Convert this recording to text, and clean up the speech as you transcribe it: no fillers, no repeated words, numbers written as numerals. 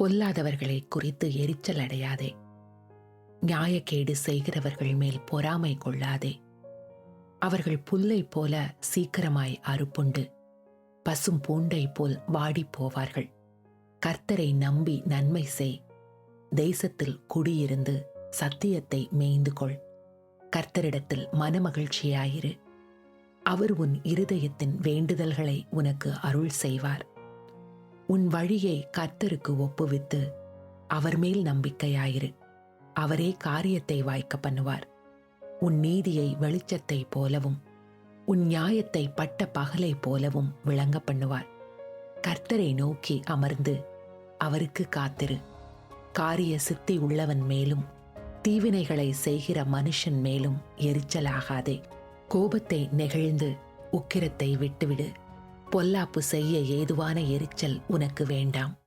பொல்லாதவர்களை குறித்து எரிச்சல் அடையாதே. நியாயக்கேடு செய்கிறவர்கள் மேல் பொறாமை கொள்ளாதே. அவர்கள் புல்லை போல சீக்கிரமாய் அறுப்புண்டு பசும் பூண்டை போல் வாடிப் போவார்கள். கர்த்தரை நம்பி நன்மை செய். தேசத்தில் குடியிருந்து சத்தியத்தை மேய்ந்து கொள். கர்த்தரிடத்தில் மனமகிழ்ச்சியாயிரு. அவர் உன் இருதயத்தின் வேண்டுதல்களை உனக்கு அருள் செய்வார். உன் வழியை கர்த்தருக்கு ஒப்புவித்து அவர் மேல் நம்பிக்கையாயிரு. அவரே காரியத்தை வாய்க்க பண்ணுவார். உன் நீதியை வெளிச்சத்தை போலவும் உன் நியாயத்தை பட்ட பகலை போலவும் விளங்க பண்ணுவார். கர்த்தரை நோக்கி அமர்ந்து அவருக்கு காத்திரு. காரிய சித்தி உள்ளவன் மேலும் தீவினைகளை செய்கிற மனுஷன் மேலும் எரிச்சலாகாதே. கோபத்தை நெகிழ்ந்து உக்கிரத்தை விட்டுவிடு. பொல்லாப்பு செய்ய ஏதுவான எரிச்சல் உனக்கு வேண்டாம்.